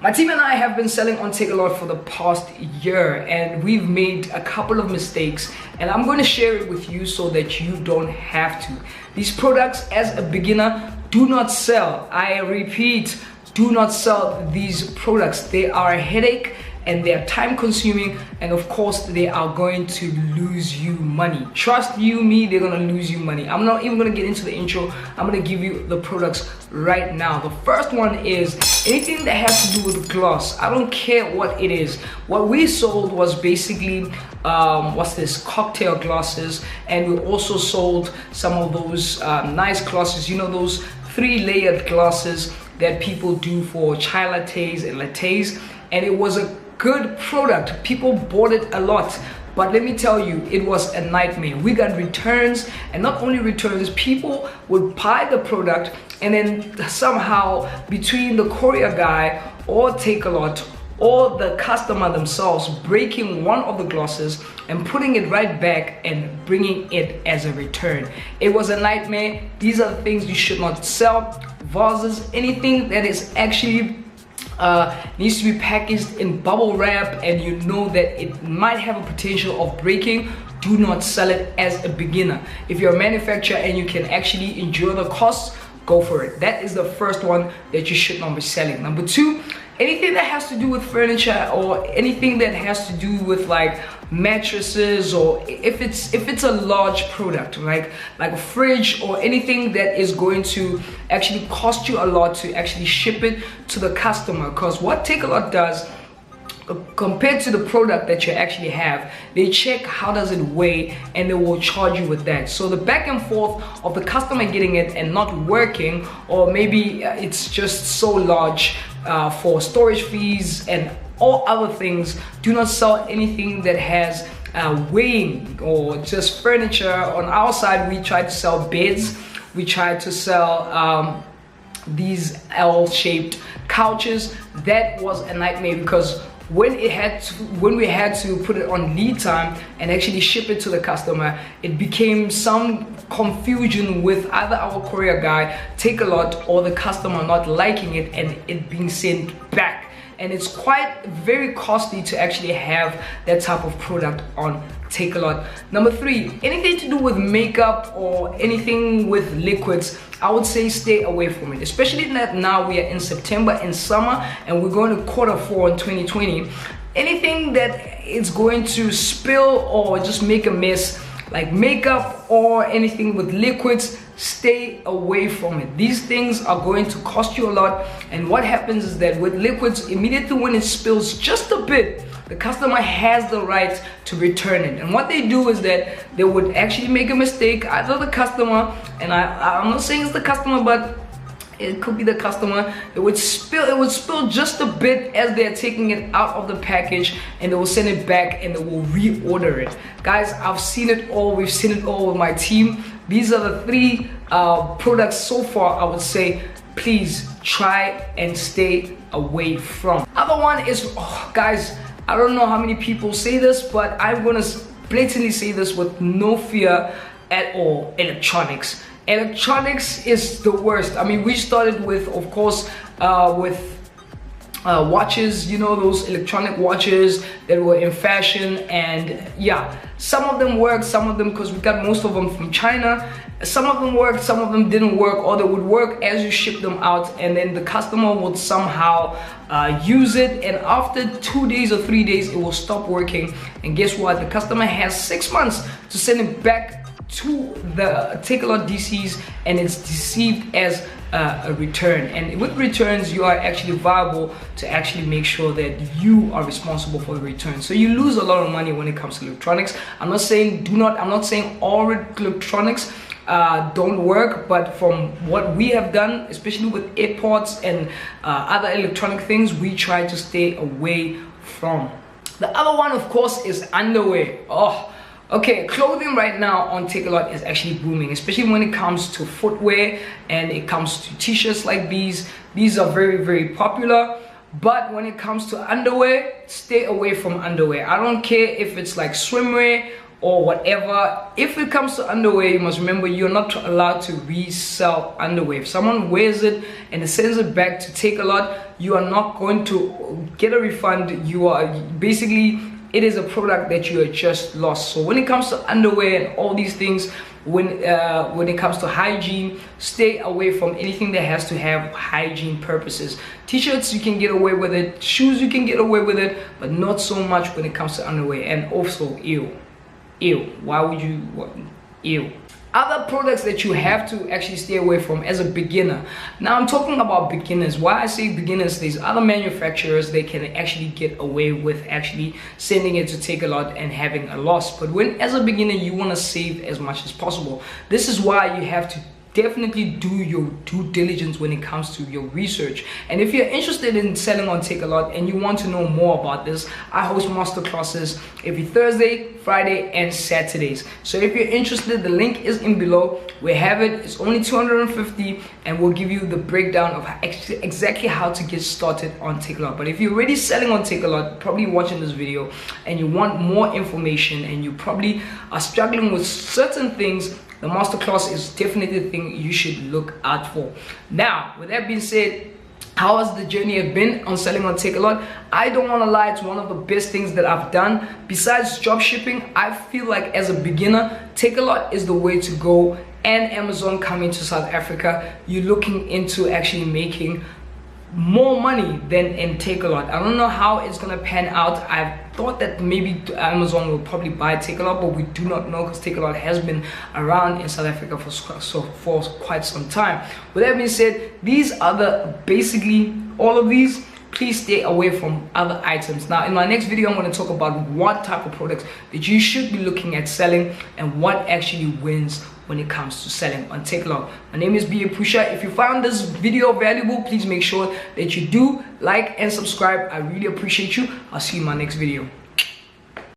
My team and I have been selling on Takealot for the past year, and we've made a couple of mistakes, and I'm going to share it with you so that you don't have to. These products, as a beginner, do not sell. I repeat, do not sell these products. They are a headache and they are time consuming, and of course they are going to lose you money. Trust you me, they're gonna lose you money. I'm not even gonna get into the intro. I'm gonna give you the products right now. The first one is anything that has to do with gloss. I don't care what it is. What we sold was basically cocktail glasses, and we also sold some of those nice glasses, you know, those 3-layered glasses that people do for chai lattes and lattes, and it was a good product. People bought it a lot, but let me tell you, it was a nightmare. We got returns, and not only returns, people would buy the product and then somehow between the courier guy or Takealot or the customer themselves breaking one of the glasses and putting it right back and bringing it as a return. It was a nightmare. These are the things you should not sell. Vases, anything that is actually needs to be packaged in bubble wrap and you know that it might have a potential of breaking, do not sell it as a beginner. If you're a manufacturer and you can actually endure the costs, go for it. That is the first one that you should not be selling. Number 2, anything that has to do with furniture or anything that has to do with like mattresses, or if it's a large product like a fridge or anything that is going to actually cost you a lot to actually ship it to the customer. Because what Takealot does, compared to the product that you actually have, they check how does it weigh and they will charge you with that. So the back and forth of the customer getting it and not working, or maybe it's just so large for storage fees and all other things, do not sell anything that has weighing or just furniture. On our side, we try to sell beds, we try to sell these L-shaped couches. That was a nightmare because when we had to put it on lead time and actually ship it to the customer, it became some confusion with either our courier guy, Takealot, or the customer not liking it and it being sent back. And it's quite very costly to actually have that type of product on Takealot. Number 3, anything to do with makeup or anything with liquids, I would say stay away from it, especially that now we are in September and summer and we're going to Q4 in 2020. Anything that is going to spill or just make a mess, like makeup or anything with liquids, stay away from it. These things are going to cost you a lot, and what happens is that with liquids, immediately when it spills just a bit, the customer has the right to return it. And what they do is that they would actually make a mistake, either the customer, and I'm not saying it's the customer, but it could be the customer. It would spill just a bit as they're taking it out of the package, and they will send it back and they will reorder it. Guys, I've seen it all. We've seen it all with my team. These are the 3 products so far I would say please try and stay away from. Other one is, guys, I don't know how many people say this, but I'm gonna blatantly say this with no fear at all: electronics. Electronics is the worst. I mean, we started with, of course, watches, you know, those electronic watches that were in fashion, and yeah, some of them worked, some of them, because we got most of them from China, some of them worked, some of them didn't work, or they would work as you ship them out, and then the customer would somehow use it, and after 2 days or 3 days it will stop working, and guess what, the customer has 6 months to send it back to the Takealot DCs, and it's deceived as a return. And with returns, you are actually viable to actually make sure that you are responsible for the return. So you lose a lot of money when it comes to electronics. I'm not saying all electronics don't work, but from what we have done, especially with AirPods and other electronic things, we try to stay away from. The other one, of course, is underwear. Okay, clothing right now on Takealot is actually booming, especially when it comes to footwear and it comes to t-shirts like these. These are very, very popular. But when it comes to underwear, stay away from underwear. I don't care if it's like swimwear or whatever. If it comes to underwear, you must remember you're not allowed to resell underwear. If someone wears it and it sends it back to Takealot, you are not going to get a refund. You are basically, it is a product that you are just lost. So when it comes to underwear and all these things, when it comes to hygiene, stay away from anything that has to have hygiene purposes. T-shirts, you can get away with it. Shoes, you can get away with it, but not so much when it comes to underwear. And also, ew, why would you, ew. Other products that you have to actually stay away from as a beginner. Now I'm talking about beginners. Why I say beginners, there's other manufacturers, they can actually get away with actually sending it to Takealot and having a loss. But when as a beginner, you want to save as much as possible. This is why you have to definitely do your due diligence when it comes to your research. And if you're interested in selling on Takealot and you want to know more about this, I host masterclasses every Thursday, Friday, and Saturdays. So if you're interested, the link is in below. We have it. It's only $250, and we'll give you the breakdown of exactly how to get started on Takealot. But if you're already selling on Takealot, probably watching this video, and you want more information, and you probably are struggling with certain things, the masterclass is definitely the thing you should look out for. Now, with that being said, how has the journey been on selling on Takealot? I don't want to lie, it's one of the best things that I've done. Besides dropshipping, I feel like as a beginner, Takealot is the way to go. And Amazon coming to South Africa, you're looking into actually making more money than in Takealot. I don't know how it's gonna pan out. I thought that maybe Amazon will probably buy Takealot, but we do not know, because Takealot has been around in South Africa for quite some time. With that being said, these are basically all of these. Please stay away from other items. Now in my next video, I'm going to talk about what type of products that you should be looking at selling and what actually wins when it comes to selling on Takealot. My name is B.A Pusha. If you found this video valuable, please make sure that you do like and subscribe. I really appreciate you. I'll see you in my next video.